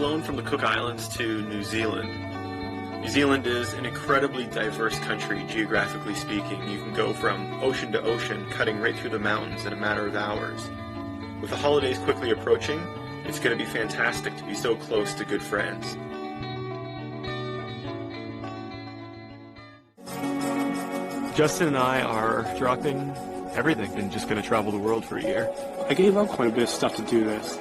flown from the Cook Islands to New Zealand. New Zealand is an incredibly diverse country, geographically speaking. You can go from ocean to ocean, cutting right through the mountains in a matter of hours. With the holidays quickly approaching, it's going to be fantastic to be so close to good friends. Justin and I are dropping everything and just going to travel the world for a year. I gave up quite a bit of stuff to do this.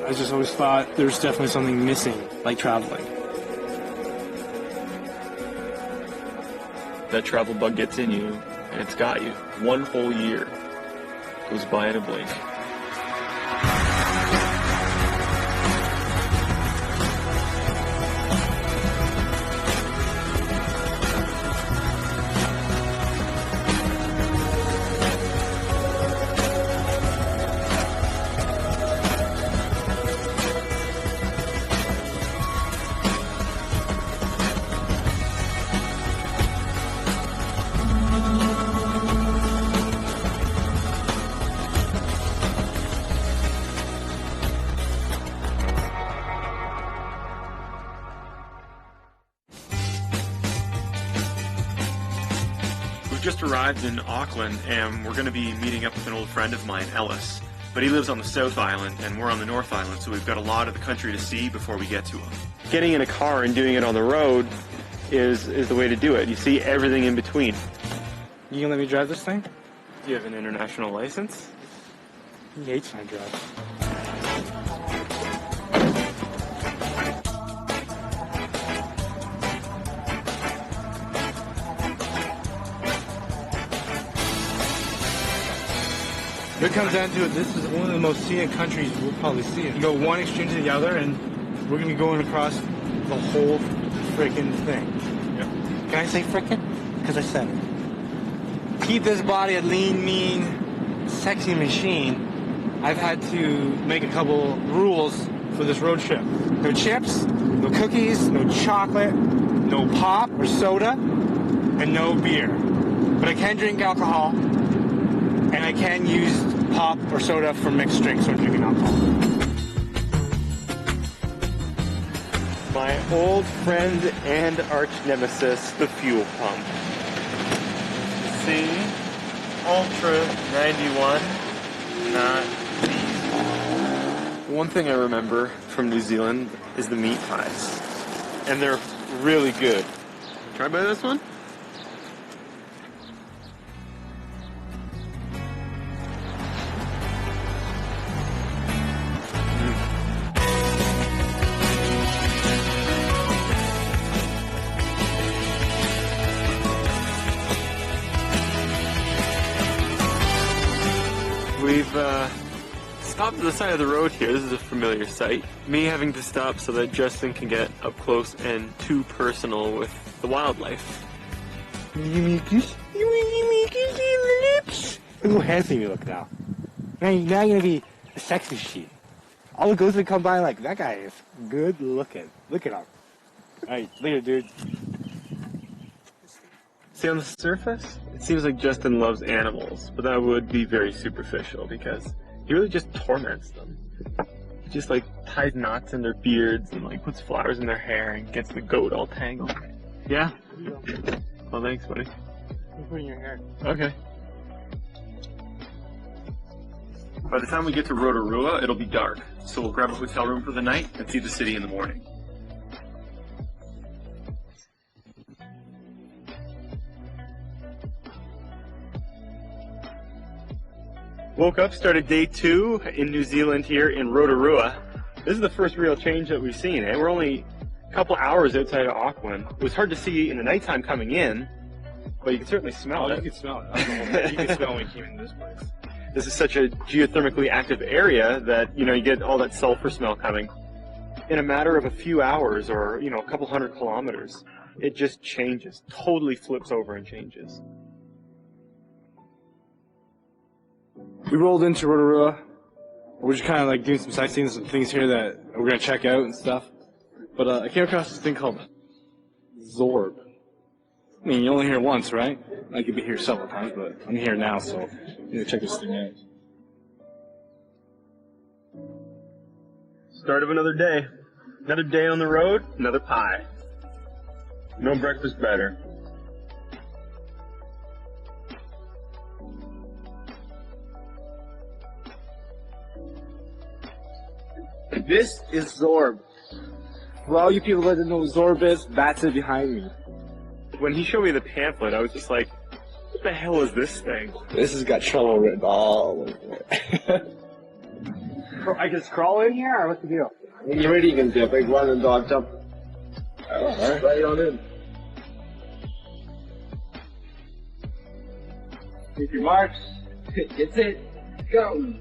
I just always thought there's definitely something missing, like traveling. That travel bug gets in you, and it's got you. One whole year goes by in a blink. Just arrived in Auckland, and we're going to be meeting up with an old friend of mine, Ellis. But he lives on the South Island, and we're on the North Island, so we've got a lot of the country to see before we get to him. Getting in a car and doing it on the road is the way to do it. You see everything in between. You gonna let me drive this thing? Do you have an international license? He hates my drive. If it comes down to it, this is one of the most scenic countries we'll probably see. You go one extreme to the other, and we're going to be going across the whole frickin' thing. Yep. Can I say frickin'? Because I said it. Keep this body a lean, mean, sexy machine, I've had to make a couple rules for this road trip. No chips, no cookies, no chocolate, no pop or soda, and no beer. But I can drink alcohol. And I can use pop or soda for mixed drinks when drinking alcohol. My old friend and arch nemesis, the fuel pump. See? Ultra 91, not these. One thing I remember from New Zealand is the meat pies. And they're really good. Try by this one? We've stopped at the side of the road here. This is a familiar sight. Me having to stop so that Justin can get up close and too personal with the wildlife. You lips. Look how handsome you look now. Now you're gonna be a sex machine. All the girls that come by like, that guy is good looking. Look at him. Alright, later, dude. See, on the surface, it seems like Justin loves animals, but that would be very superficial because he really just torments them. He just like ties knots in their beards and like puts flowers in their hair and gets the goat all tangled. Yeah? Well, thanks, buddy. You put in your hair. Okay. By the time we get to Rotorua, it'll be dark, so we'll grab a hotel room for the night and see the city in the morning. Woke up, started day 2 in New Zealand here in Rotorua. This is the first real change that we've seen. We're only a couple hours outside of Auckland. It was hard to see in the nighttime coming in, but you can certainly smell it. You can smell it. You can smell when you came into this place. This is such a geothermically active area that, you get all that sulfur smell coming. In a matter of a few hours or, a couple hundred kilometers, it just changes, totally flips over and changes. We rolled into Rotorua. We're just kind of like doing some sightseeing, some things here that we're going to check out and stuff. But I came across this thing called Zorb. I mean, you only hear it once, right? I could be here several times, but I'm here now, so I'm going to check this thing out. Start of another day. Another day on the road, another pie. No breakfast better. This is Zorb. For all you people that don't know what Zorb is, that's it behind me. When he showed me the pamphlet, I was just like, what the hell is this thing? This has got trouble written all over it. I just crawl in here, or what's the deal? You're ready, you can do a big run and dog jump. Alright, right on in. Keep your marks. Get it. Go.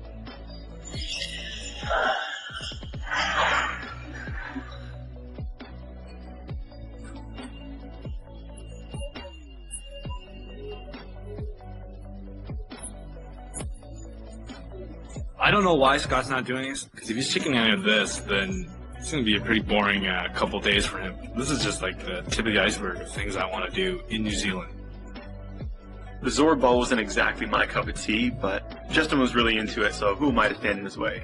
I don't know why Scott's not doing this, because if he's checking any of this, then it's going to be a pretty boring couple days for him. This is just like the tip of the iceberg of things I want to do in New Zealand. The Zorb ball wasn't exactly my cup of tea, but Justin was really into it, so who am I to stand in his way?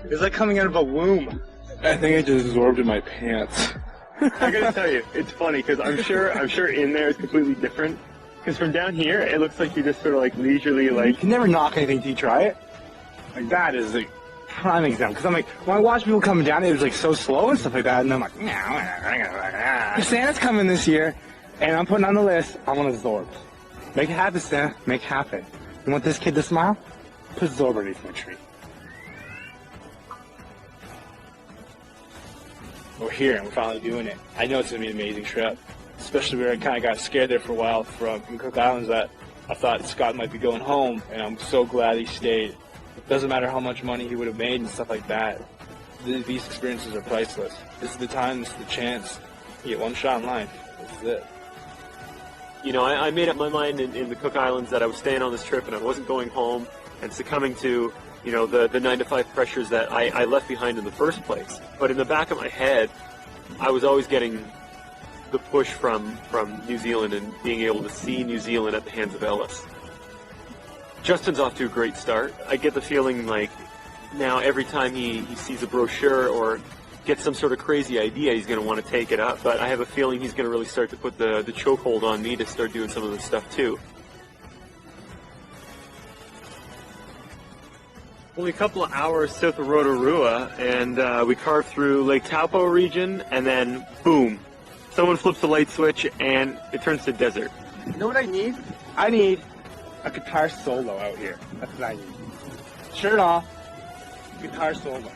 It's like coming out of a womb. I think I just absorbed in my pants. I gotta tell you, it's funny because I'm sure in there it's completely different. Because from down here, it looks like you're just sort of like leisurely, You like. can never knock anything till you try it. Like that is a prime example. Because I'm like, when I watch people coming down, it was like so slow and stuff like that, and I'm like, if Santa's coming this year, and I'm putting on the list, I want a Zorb. Make it happen, Santa. Make it happen. You want this kid to smile? Put Zorb underneath my tree. We're here and we're finally doing it. I know it's gonna be an amazing trip, especially where I kind of got scared there for a while from Cook Islands that I thought Scott might be going home, and I'm so glad he stayed. It doesn't matter how much money he would have made and stuff like that. These experiences are priceless. This is the time, this is the chance. You get one shot in life. This is it. You know, I made up my mind in the Cook Islands that I was staying on this trip and I wasn't going home and succumbing to, you know, the 9-to-5 pressures that I left behind in the first place. But in the back of my head, I was always getting the push from New Zealand and being able to see New Zealand at the hands of Ellis. Justin's off to a great start. I get the feeling like now every time he sees a brochure or gets some sort of crazy idea, he's going to want to take it up. But I have a feeling he's going to really start to put the chokehold on me to start doing some of this stuff too. Only a couple of hours south of Rotorua, and we carve through Lake Taupo region, and then boom, someone flips the light switch, and it turns to desert. You know what I need? I need a guitar solo out here. That's what I need. Shirt off, guitar solo.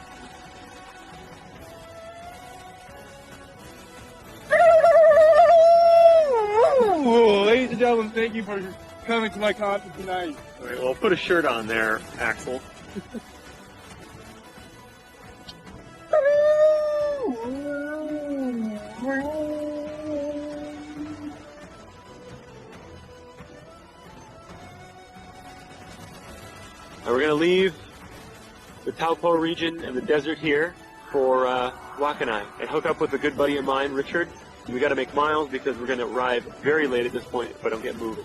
Ladies and gentlemen, thank you for coming to my concert tonight. All right, well, put a shirt on there, Axel. We're going to leave the Taupo region and the desert here for Wakanai and hook up with a good buddy of mine, Richard. We got to make miles because we're going to arrive very late at this point if I don't get moving.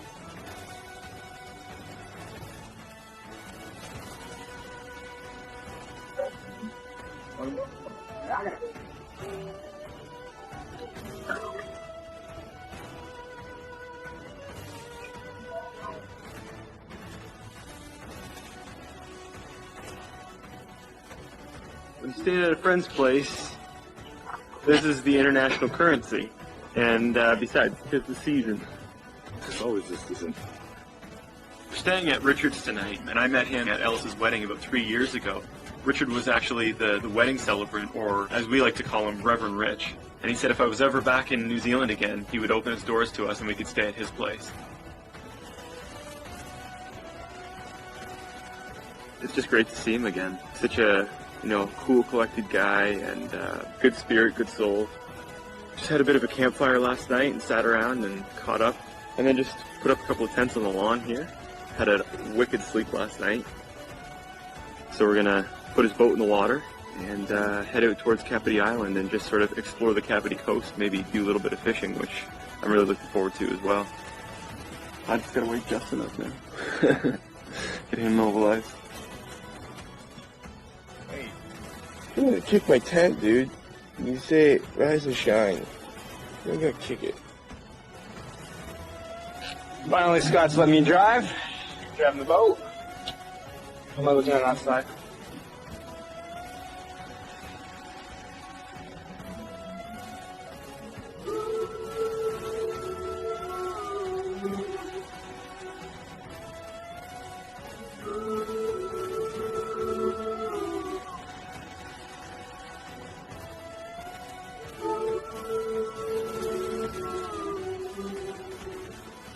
I'm staying at a friend's place. This is the international currency. And besides, it's the season. It's always this season. We're staying at Richard's tonight, and I met him at Ellis's wedding about 3 years ago. Richard was actually the wedding celebrant, or as we like to call him, Reverend Rich. And he said if I was ever back in New Zealand again, he would open his doors to us and we could stay at his place. It's just great to see him again. Such a, cool, collected guy and good spirit, good soul. Just had a bit of a campfire last night and sat around and caught up. And then just put up a couple of tents on the lawn here. Had a wicked sleep last night. So we're gonna put his boat in the water and head out towards Kapiti Island and just sort of explore the Kapiti coast, maybe do a little bit of fishing, which I'm really looking forward to as well. I just gotta wake Justin up now. Get him mobilized. Hey, you're gonna kick my tent, dude. You say rise and shine. You're gonna kick it. Finally, Scott's let me drive. Driving the boat. I'm looking at outside.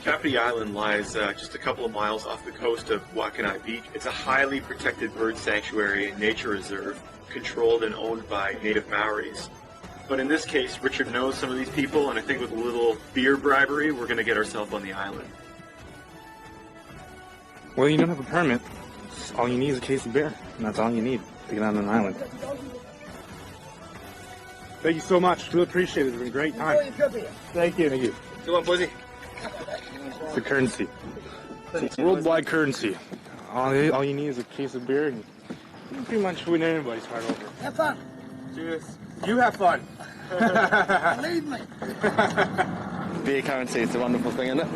Kapiti Island lies just a couple of miles off the coast of Waikanae Beach. It's a highly protected bird sanctuary and nature reserve, controlled and owned by native Maoris. But in this case, Richard knows some of these people, and I think with a little beer bribery, we're going to get ourselves on the island. Well, you don't have a permit. All you need is a case of beer, and that's all you need to get on an island. Thank you so much. Really appreciate it. It's been a great time. Thank you. Thank you. Come on, Pussy. It's a currency. It's worldwide currency. All you need is a case of beer, and you can pretty much win anybody's heart over. Have fun. Cheers. You have fun. Believe me. Beer currency, it's a wonderful thing, isn't it?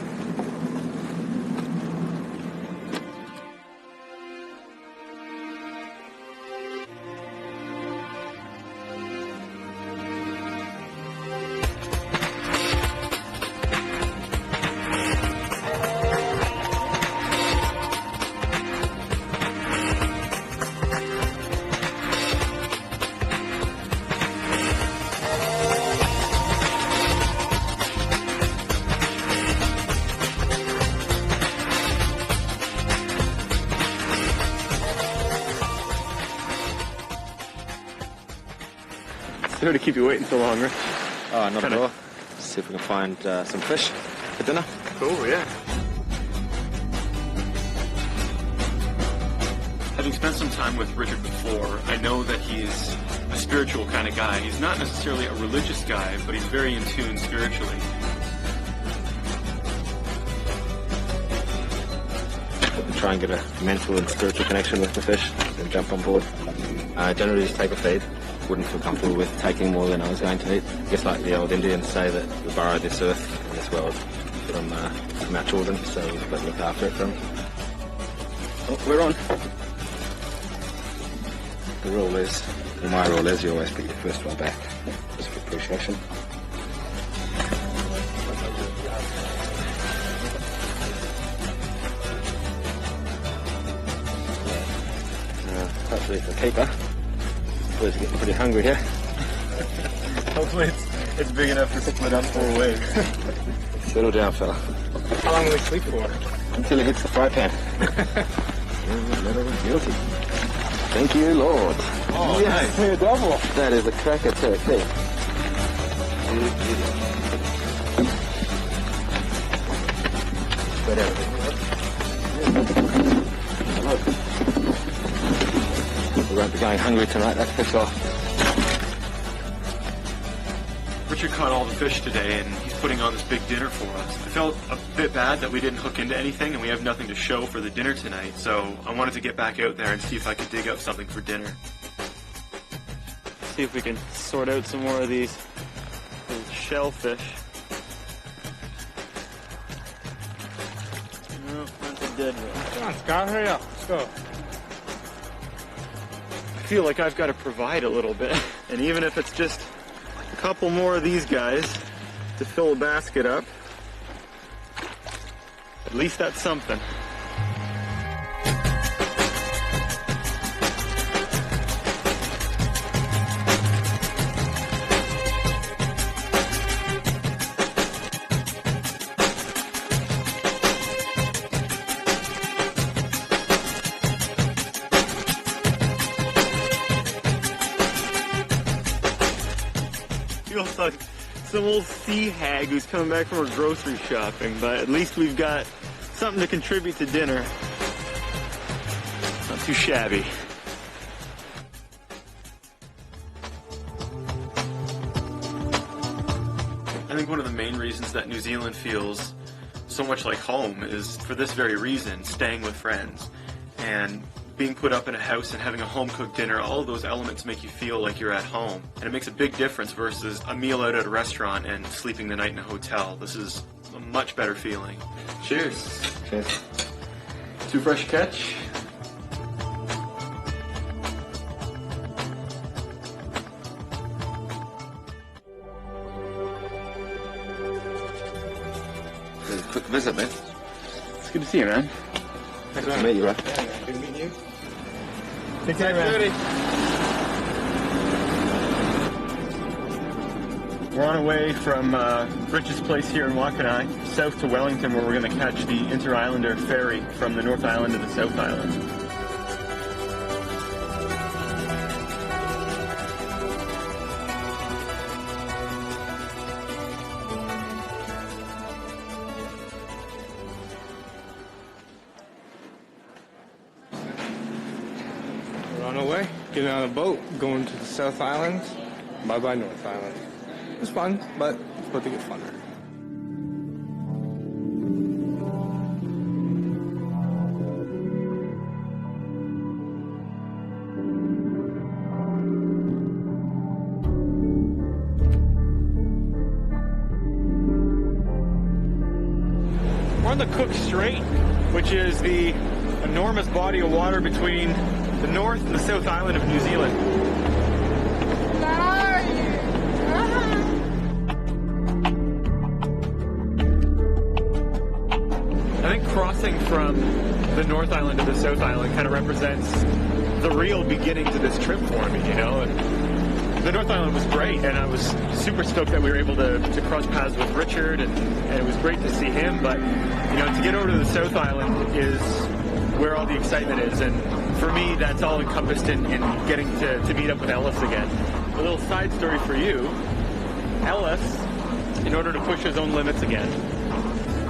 Sorry to keep you waiting so long, Rich. Oh, not at all. See if we can find some fish for dinner. Cool, yeah. Having spent some time with Richard before, I know that he's a spiritual kind of guy. He's not necessarily a religious guy, but he's very in tune spiritually. Try and get a mental and spiritual connection with the fish, then jump on board. Generally just take a feed. Wouldn't feel comfortable with taking more than I was going to eat. I guess like the old Indians say that we borrow this earth and this world from our children, so we've got to look after it from. Oh, we're on. The rule is, well, my rule is, you always put your first one back, just for appreciation. Hopefully it's a keeper. Boys are getting pretty hungry here. Hopefully it's big enough to split up 4 ways. Settle down, fella. How long will we sleep for? Until it hits the fry pan. Guilty. Thank you, Lord. Oh, yes, nice. A double. That is a cracker turkey. We won't be going hungry tonight, that's for sure. Richard caught all the fish today, and he's putting on this big dinner for us. I felt a bit bad that we didn't hook into anything, and we have nothing to show for the dinner tonight, so I wanted to get back out there and see if I could dig up something for dinner. See if we can sort out some more of these shellfish. No, that's a dead one. Come on, Scott, hurry up. Let's go. I feel like I've got to provide a little bit. And even if it's just a couple more of these guys to fill a basket up, at least that's something. Feels like some old sea hag who's coming back from her grocery shopping, but at least we've got something to contribute to dinner. Not too shabby. I think one of the main reasons that New Zealand feels so much like home is for this very reason, staying with friends. And being put up in a house and having a home-cooked dinner, all of those elements make you feel like you're at home. And it makes a big difference versus a meal out at a restaurant and sleeping the night in a hotel. This is a much better feeling. Cheers. Cheers. Too fresh to catch. It was a quick visit, man. It's good to see you, man. Good to meet you, right? Good to meet you. Take care, man. We're on our way from Rich's place here in Wakanai, south to Wellington, where we're going to catch the Inter-Islander ferry from the North Island to the South Island. We're on our way, getting on a boat, going to the South Island, bye-bye North Island. It was fun, but it's about to get funner. We're on the Cook Strait, which is the enormous body of water between the North and the South Island of New Zealand. I think crossing from the North Island to the South Island kind of represents the real beginning to this trip for me, you know? And the North Island was great, and I was super stoked that we were able to cross paths with Richard, and it was great to see him, but, you know, to get over to the South Island is where all the excitement is, and for me, that's all encompassed in getting to meet up with Ellis again. A little side story for you. Ellis, in order to push his own limits again,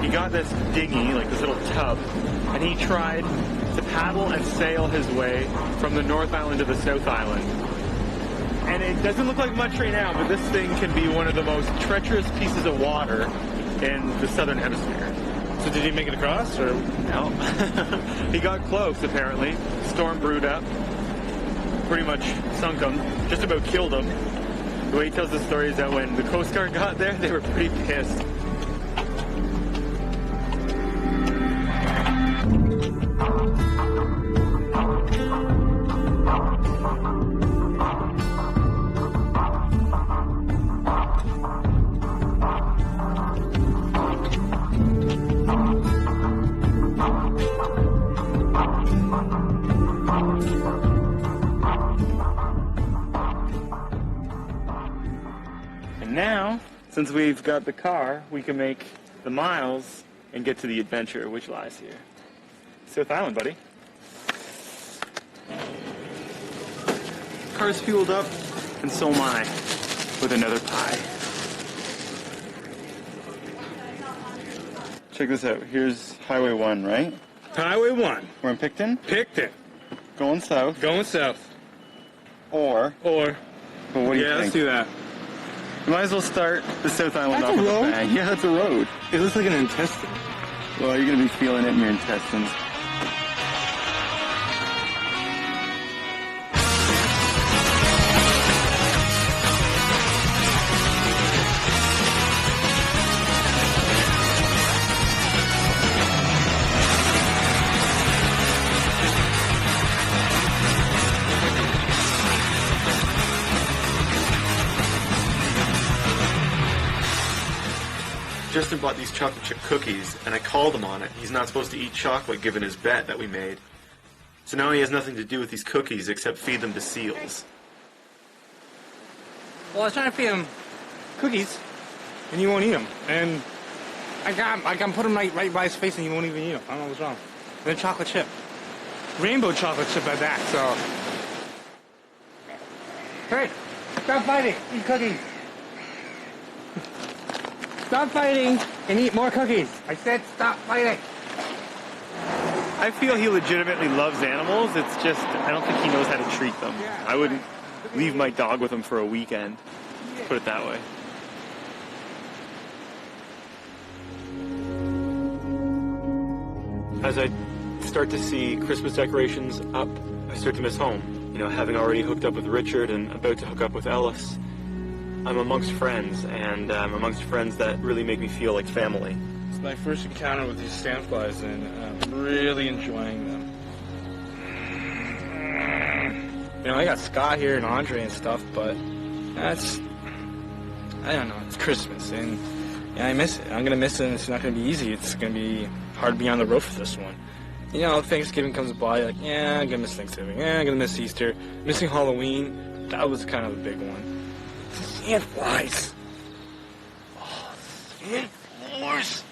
he got this dinghy, like this little tub, and he tried to paddle and sail his way from the North Island to the South Island. And it doesn't look like much right now, but this thing can be one of the most treacherous pieces of water in the Southern Hemisphere. So did he make it across, or? No. He got close, apparently. Storm brewed up. Pretty much sunk him. Just about killed him. The way he tells the story is that when the Coast Guard got there, they were pretty pissed. Now, since we've got the car, we can make the miles and get to the adventure which lies here. South Island, buddy. Car's fueled up, and so am I, with another pie. Check this out. Here's Highway 1, right? Highway 1. We're in Picton. Picton. Going south. Going south. Or, Or. well, what do you Yeah, think? let's do that. You might as well start the South Island That's off a with a road. bang. Yeah, that's a road. It looks like an intestine. Well, you're going to be feeling it in your intestines. Justin bought these chocolate chip cookies, and I called him on it. He's not supposed to eat chocolate given his bet that we made. So now he has nothing to do with these cookies except feed them to seals. Well, I was trying to feed him cookies, and you won't eat them. And I can put them right by his face, and he won't even eat them. I don't know what's wrong. And then chocolate chip. Rainbow chocolate chip at that, so. Hey, stop fighting. Eat cookies. Stop fighting and eat more cookies. I said stop fighting. I feel he legitimately loves animals. It's just, I don't think he knows how to treat them. I wouldn't leave my dog with him for a weekend. Put it that way. As I start to see Christmas decorations up, I start to miss home. You know, having already hooked up with Richard and about to hook up with Ellis, I'm amongst friends, and I'm amongst friends that really make me feel like family. It's my first encounter with these sandflies, and I'm really enjoying them. You know, I got Scott here and Andre and stuff, but that's, I don't know, it's Christmas, and yeah, I miss it. I'm gonna miss it, and it's not gonna be easy. It's gonna be hard to be on the road for this one. You know, Thanksgiving comes by, like, yeah, I'm gonna miss Thanksgiving. Yeah, I'm gonna miss Easter. Missing Halloween, that was kind of a big one. Sandflies. Oh, sandflies.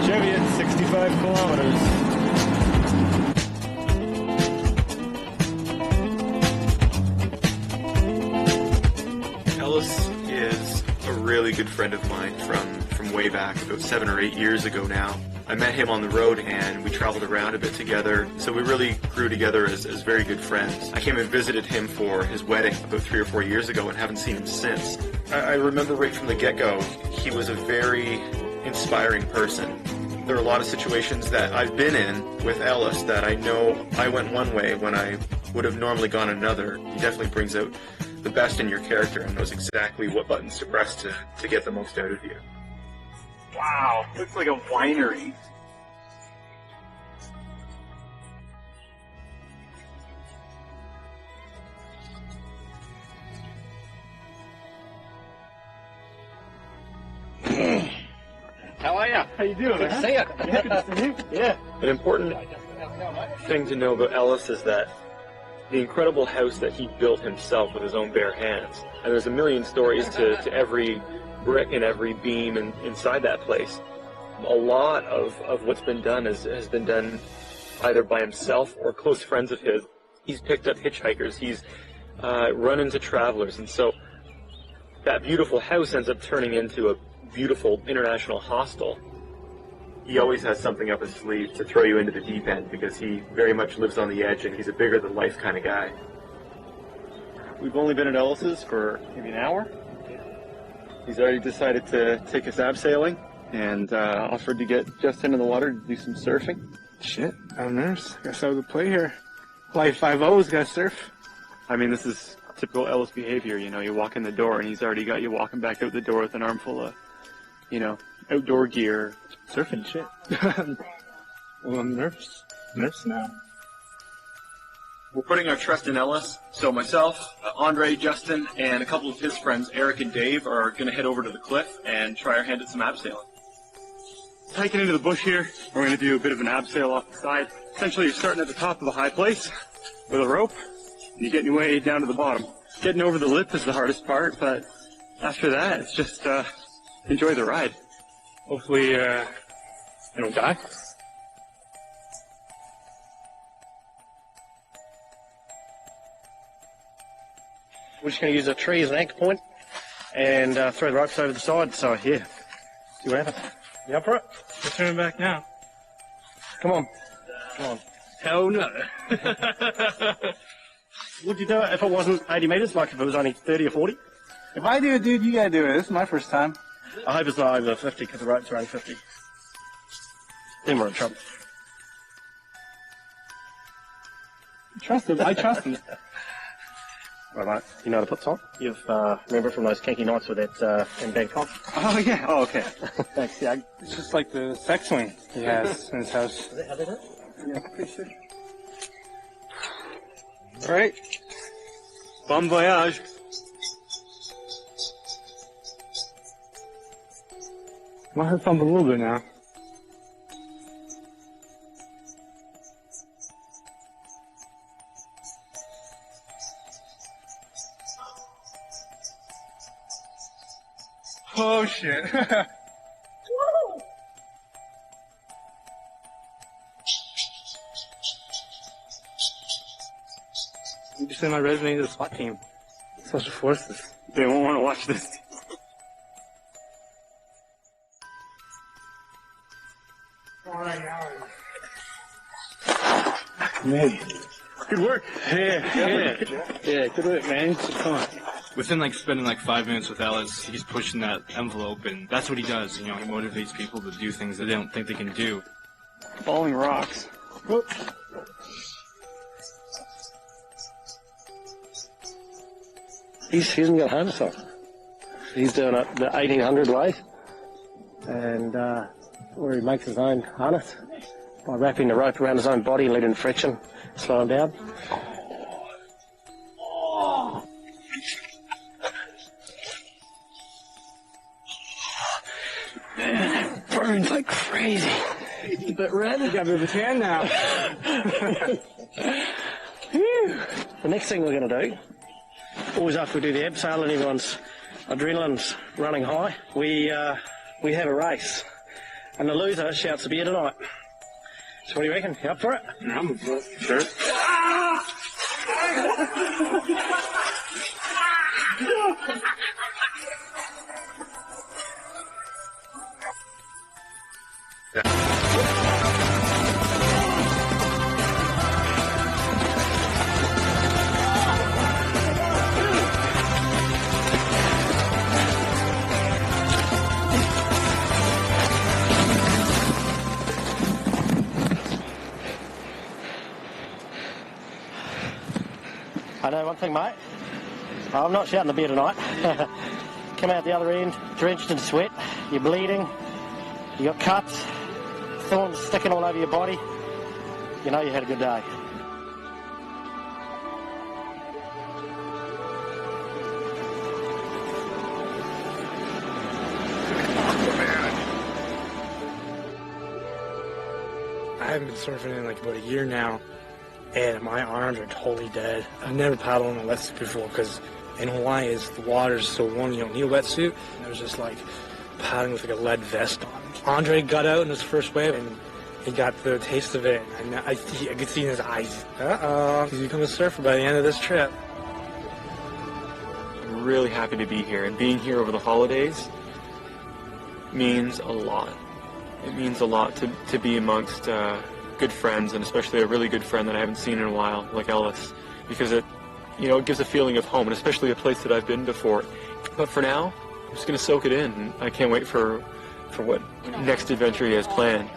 Chevy at 65 kilometers. Ellis is a really good friend of mine from way back, about 7 or 8 years ago now. I met him on the road and we traveled around a bit together, so we really grew together as very good friends. I came and visited him for his wedding about 3 or 4 years ago and haven't seen him since. I remember right from the get-go, he was a very inspiring person. There are a lot of situations that I've been in with Ellis that I know I went one way when I would have normally gone another. He definitely brings out the best in your character and knows exactly what buttons to press to get the most out of you. Wow, looks like a winery. How are ya? How you doing? Good to see ya. Yeah, good to see you. Yeah. An important thing to know about Ellis is that the incredible house that he built himself with his own bare hands. And there's a million stories to every brick and every beam inside that place. A lot of what's been done has been done either by himself or close friends of his. He's picked up hitchhikers, he's run into travelers, and so that beautiful house ends up turning into a beautiful international hostel. He always has something up his sleeve to throw you into the deep end because he very much lives on the edge and he's a bigger than life kind of guy. We've only been at Ellis's for maybe an hour. He's already decided to take us abseiling and offered to get Justin in the water to do some surfing. Shit, I'm nervous. Guess I would play here. Life 5-0's gotta surf. I mean, this is typical Ellis behavior, you know, you walk in the door and he's already got you walking back out the door with an armful of, you know, outdoor gear, surfing shit. Well, I'm nervous. Nervous now. We're putting our trust in Ellis, so myself, Andre, Justin, and a couple of his friends, Eric and Dave, are going to head over to the cliff and try our hand at some abseiling. Hiking into the bush here, we're going to do a bit of an abseil off the side. Essentially, you're starting at the top of a high place with a rope, and you're getting your way down to the bottom. Getting over the lip is the hardest part, but after that, it's just enjoy the ride. Hopefully, I don't die. We're just going to use a tree as an anchor point and throw the ropes over the side. So, yeah, see what happens. You up for it? Let's turn it back now. Come on. Come on. Hell no. Would you do it if it wasn't 80 metres, like if it was only 30 or 40? If I do it, dude, you gotta do it. This is my first time. I hope it's not over 50 because the ropes are only 50. Then we're in trouble. Trust him. I trust him. Right, mate. You know how to put top? You've remember from those kinky nights with that in Bangkok? Oh, yeah. Oh, okay. Thanks. Yeah, it's just like the sex swing he has in his house. Is that how they do it? Yeah, pretty sure. All right. Bon voyage. My heart's pumping a little bit now. Oh shit. You just send my resume to the SWAT team. Special Forces. They won't want to watch this. Man. Good work. Yeah, good work, man. It's fun. Within like spending like 5 minutes with Ellis, he's pushing that envelope, and that's what he does. You know, he motivates people to do ththings that they don't think they can do. Falling rocks. Whoop. He's hasn't got harness on. He's doing it the 1800 way, and where he makes his own harness by wrapping the rope around his own body and letting friction slow him down. Man, it burns like crazy. It's a bit red. You got a bit of a tan now. The next thing we're going to do, always after we do the abseil and everyone's adrenaline's running high, we have a race, and the loser shouts the beer tonight. So what do you reckon? You up for it? Yeah, I'm for it. Sure. I know one thing, mate. I'm not shouting the beer tonight. Come out the other end, drenched in sweat. You're bleeding. You got cuts, thorns sticking all over your body. You know you had a good day. I haven't been surfing in like about a year now, and my arms are totally dead. I've never paddled in a wetsuit before because in Hawaii the water's so warm you don't need a wetsuit. And I was just like paddling with like a lead vest on. Andre got out in his first wave and he got the taste of it. And I could see in his eyes, he's become a surfer by the end of this trip. I'm really happy to be here, and being here over the holidays means a lot. It means a lot to be amongst good friends, and especially a really good friend that I haven't seen in a while, like Ellis, because it gives a feeling of home, and especially a place that I've been before. But for now, I'm just going to soak it in, and I can't wait for what next adventure he has planned.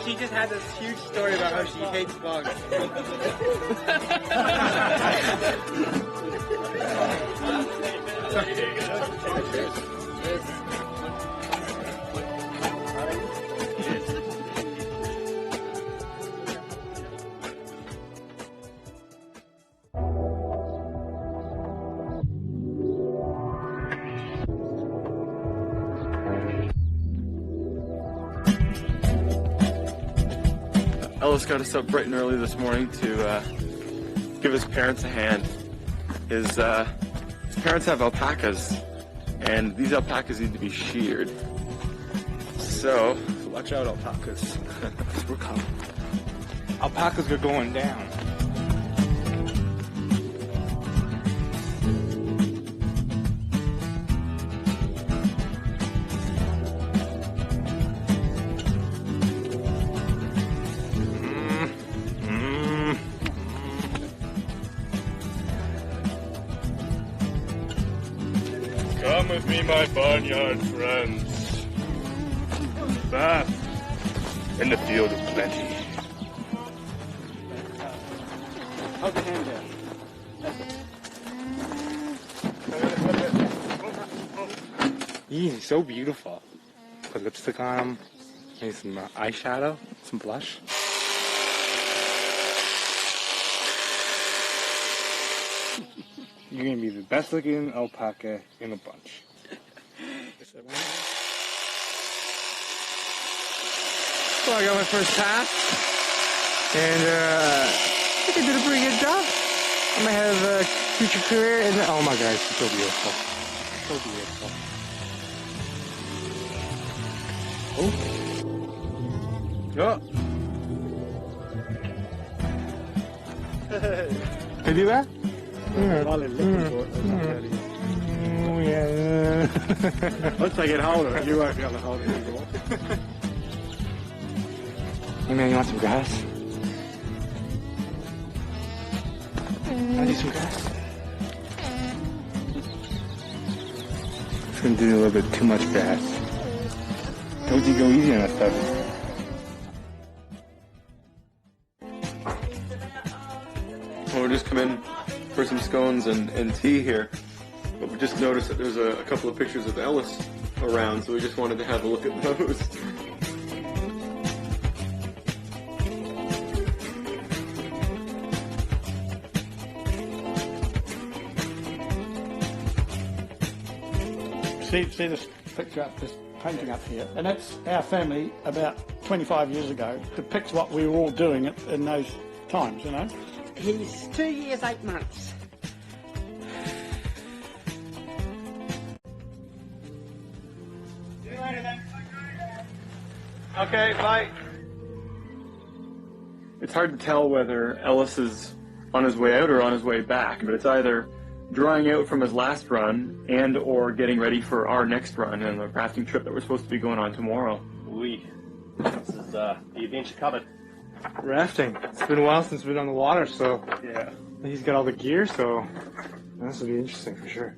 She just had this huge story about how she hates bugs. Ellis got us up bright and early this morning to give his parents a hand. His parents have alpacas, and these alpacas need to be sheared. So watch out, alpacas. We're coming. Alpacas are going down. Come with me, my barnyard friends. Bath in the field of plenty. How's the hand down? He's so beautiful. Put lipstick on him, maybe some eyeshadow, some blush. You're gonna be the best looking alpaca in a bunch. So I got my first pass, and I think I did a pretty good job. I might have a future career in the, oh my god, it's so beautiful. So beautiful. Oh. Can you do that? Yeah. Oh, yeah. Once I get hold of it, you won't be able to hold it anymore. Hey man, you want some grass? I need some grass. It's gonna do a little bit too much grass. Don't you go easy on that stuff. Well, we're just coming for some scones and tea here. But we just noticed that there's a couple of pictures of Ellis around, so we just wanted to have a look at those. See this picture up, this painting up here, and that's our family about 25 years ago. Depicts what we were all doing in those times, you know. He's 2 years, 8 months. Okay, bye. It's hard to tell whether Ellis is on his way out or on his way back, but it's either drying out from his last run and or getting ready for our next run and the rafting trip that we're supposed to be going on tomorrow. This is the adventure cupboard. Rafting. It's been a while since we've been on the water, so Yeah. he's got all the gear, so this will be interesting for sure.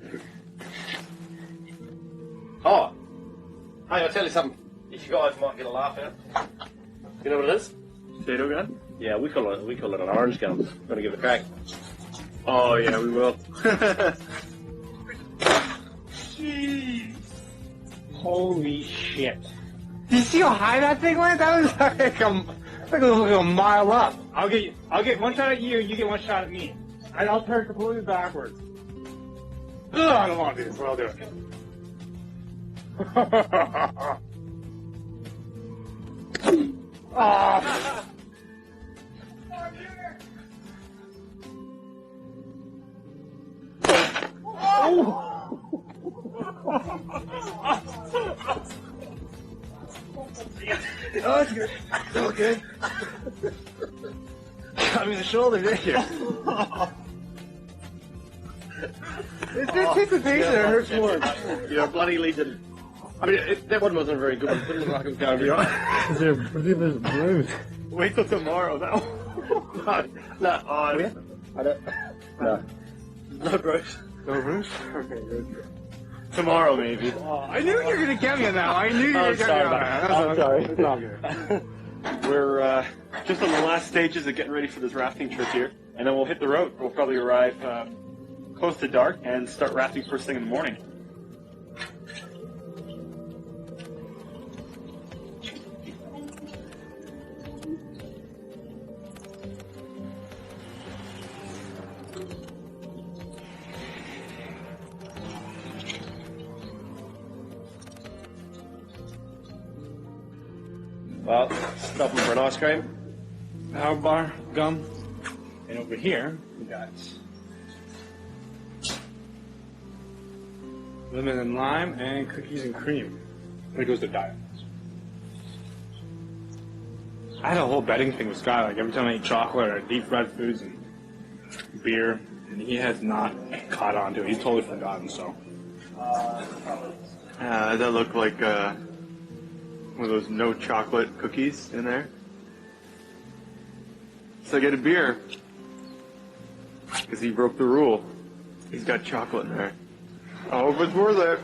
Oh, hey, I'll tell you something. If you guys might get a laugh out. You know what it is? Potato gun? Yeah, we call it an orange gun. Gonna give it a crack. Oh yeah, we will. Jeez. Holy shit. Did you see how high that thing went? That was like a mile up. I'll get one shot at you, you get one shot at me. And I'll turn completely backwards. Ugh, I don't want to do this, but I'll do it. Oh. Oh, it's good. It's all good. Got me in the shoulder, didn't you? It's just take the pace and it hurts more. Yeah, bloody didn't. I mean, that one wasn't a very good one. It looked like it was going to be right. Is there blues? Wait till tomorrow. No. No, I don't. No. No, Bruce. No Bruce? Okay, good. Tomorrow, maybe. I knew you were going to get me on that. I knew you were going to get me on that. I'm sorry. It's all good. We're just on the last stages of getting ready for this rafting trip here, and then we'll hit the road. We'll probably arrive close to dark and start rafting first thing in the morning. Well, stopping for an ice cream. Power bar, gum, and over here we got lemon and lime and cookies and cream. There goes the diet. I had a whole betting thing with Sky. Like every time I eat chocolate or deep fried foods and beer, and he has not caught on to it. He's totally forgotten. So Does that look like one of those no chocolate cookies in there? So I get a beer. Because he broke the rule. He's got chocolate in there. I hope it's worth it.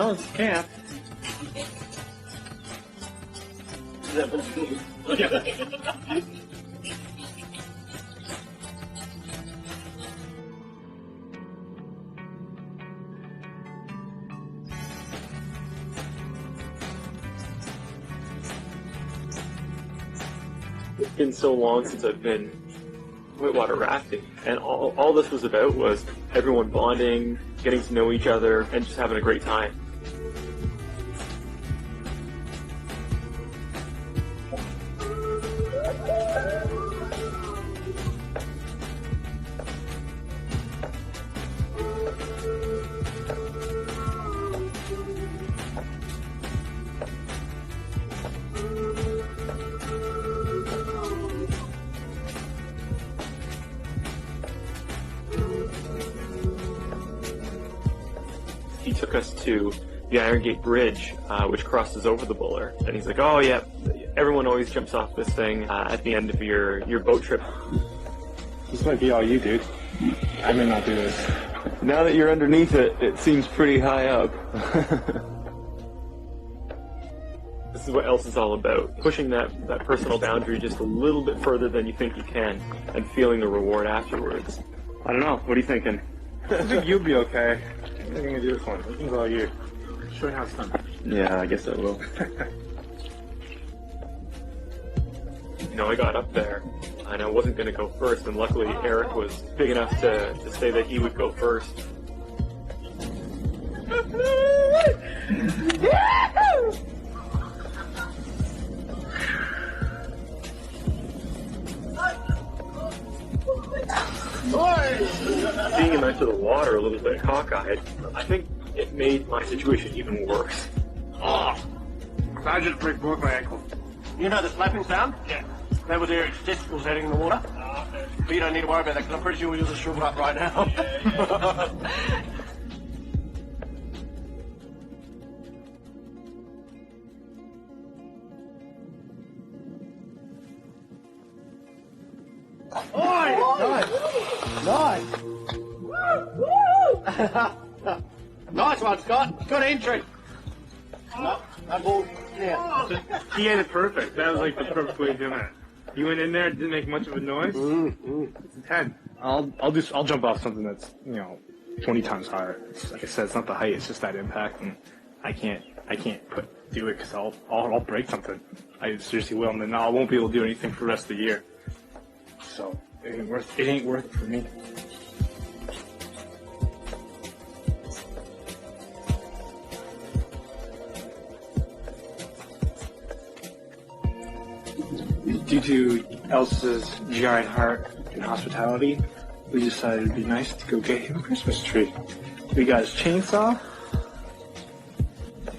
Oh, it's camp. It's been so long since I've been whitewater rafting, and all this was about was everyone bonding, getting to know each other, and just having a great time. took us to the Iron Gate Bridge, which crosses over the Buller. And he's like, oh yeah, everyone always jumps off this thing at the end of your boat trip. This might be all you, dude. I may not do this. Now that you're underneath it, it seems pretty high up. This is what Else is all about. Pushing that personal boundary just a little bit further than you think you can, and feeling the reward afterwards. I don't know, what are you thinking? I think you'll be okay. I think I'm gonna do this one. This one's all you. Show you how it's done. Yeah, I guess I will. I got up there, and I wasn't going to go first, and luckily Eric was big enough to say that he would go first. Seeing him enter the water a little bit cockeyed, I think it made my situation even worse. I just broke my ankle. You know the slapping sound? Yeah. That was Eric's testicles heading in the water. But you don't need to worry about that because I'm pretty sure we're just shriveled up right now. Nice one, Scott. Good entry. No ball. Yeah. He had it perfect. That was like the perfect way of doing it. You went in there, didn't make much of a noise. It's a 10. I'll jump off something that's 20 times higher. Like I said, it's not the height; it's just that impact, and I can't do it because I'll break something. I seriously will, and then I won't be able to do anything for the rest of the year. So it ain't worth it for me. Due to Elsa's giant heart and hospitality, we decided it'd be nice to go get him a Christmas tree. We got his chainsaw.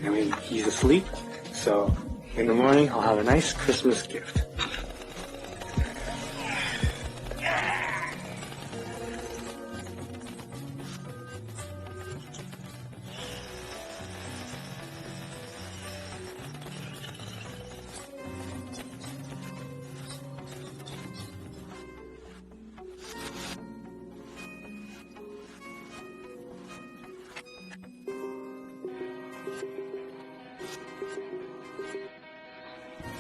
I mean, he's asleep, so in the morning I'll have a nice Christmas gift.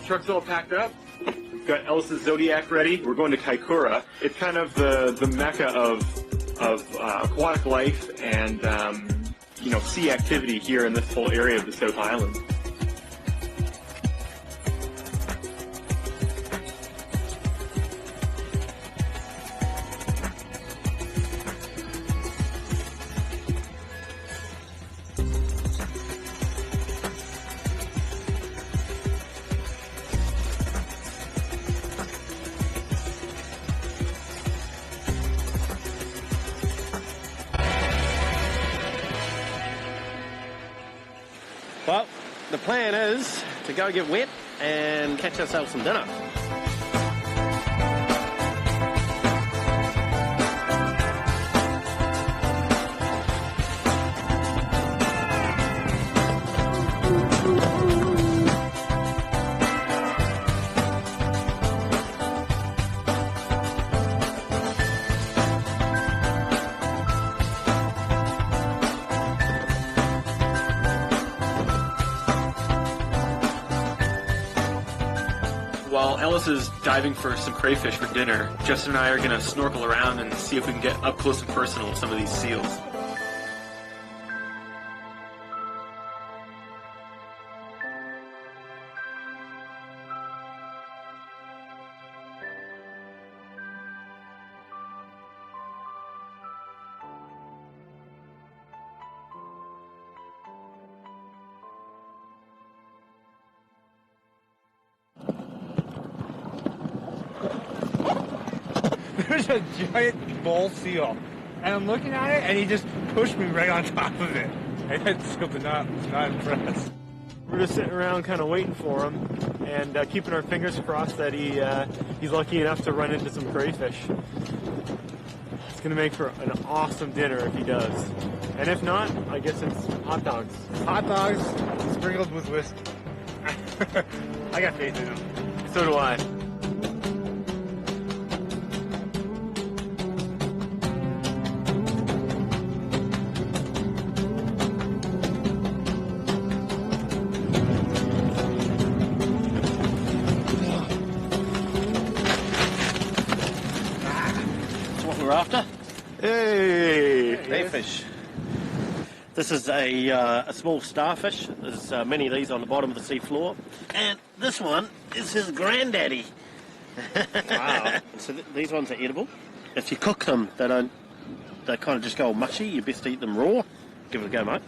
Truck's all packed up. We've got Elsa's Zodiac ready. We're going to Kaikoura. It's kind of the mecca of aquatic life and sea activity here in this whole area of the South Island. Well, the plan is to go get wet and catch ourselves some dinner. While Ellis is diving for some crayfish for dinner, Justin and I are going to snorkel around and see if we can get up close and personal with some of these seals. There's a giant bull seal, and I'm looking at it, and he just pushed me right on top of it. And that seal was not impressed. We're just sitting around kind of waiting for him and keeping our fingers crossed that he's lucky enough to run into some crayfish. It's going to make for an awesome dinner if he does. And if not, I guess it's hot dogs. Hot dogs sprinkled with whiskey. I got faith in them. So do I. That's what we're after. Hey! Fish. This is a small starfish. There's many of these on the bottom of the sea floor. And this one is his granddaddy. Wow. So these ones are edible. If you cook them, they kind of just go all mushy. You best eat them raw. Give it a go, mate.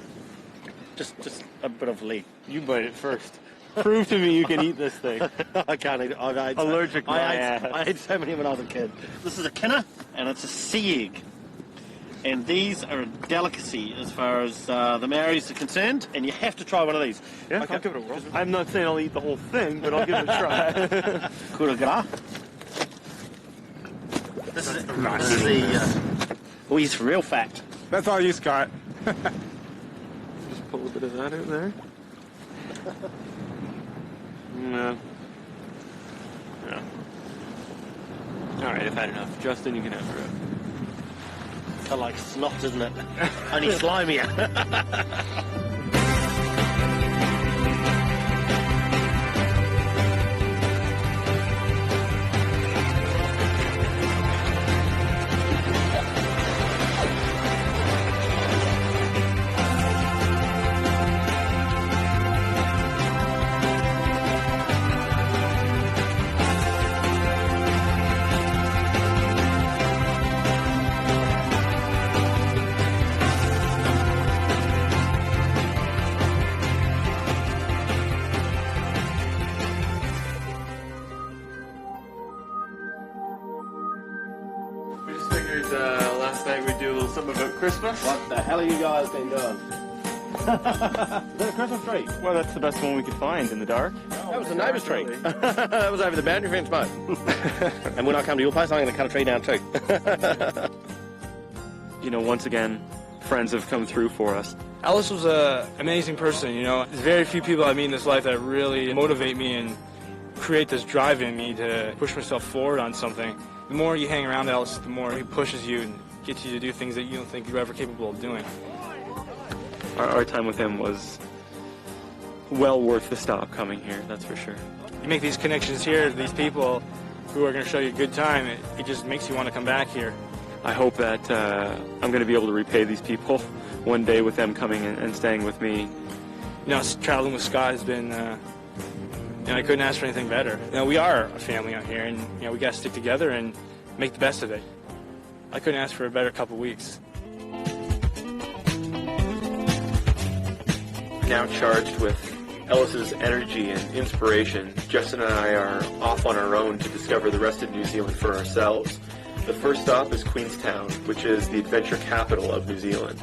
Just a bit of leg. You bite it first. Prove to me you can eat this thing. I can't eat it. Allergic my ass. I ate so many when I was a kid. This is a kinner, and it's a sea egg. And these are a delicacy as far as the Maoris are concerned, and you have to try one of these. Yeah, Okay. I'll give it a whirl. I'm not saying I'll eat the whole thing, but I'll give it a try. Kura gra. This is the he's real fat. That's all you, Scott. Just pull a bit of that out there. No. No. Alright, I've had enough. Justin, you can have it. Kind of like snot, isn't it? Only slimier. We just figured last night we'd do a little something about Christmas. What the hell have you guys been doing? Is that a Christmas tree? Well, that's the best one we could find in the dark. That was the neighbour's tree. That was over the boundary fence, mate. And when I come to your place, I'm going to cut a tree down too. You know, once again, friends have come through for us. Ellis was an amazing person, you know. There's very few people I meet in this life that really motivate me and create this drive in me to push myself forward on something. The more you hang around Ellis, the more he pushes you and gets you to do things that you don't think you're ever capable of doing. Our time with him was well worth the stop coming here, that's for sure. You make these connections here, these people who are going to show you a good time, it just makes you want to come back here. I hope that I'm going to be able to repay these people one day with them coming and staying with me. You know, traveling with Scott has been, I couldn't ask for anything better. You know, we are a family out here, and you know, we got to stick together and make the best of it. I couldn't ask for a better couple weeks. Now charged with Ellis's energy and inspiration, Justin and I are off on our own to discover the rest of New Zealand for ourselves. The first stop is Queenstown, which is the adventure capital of New Zealand.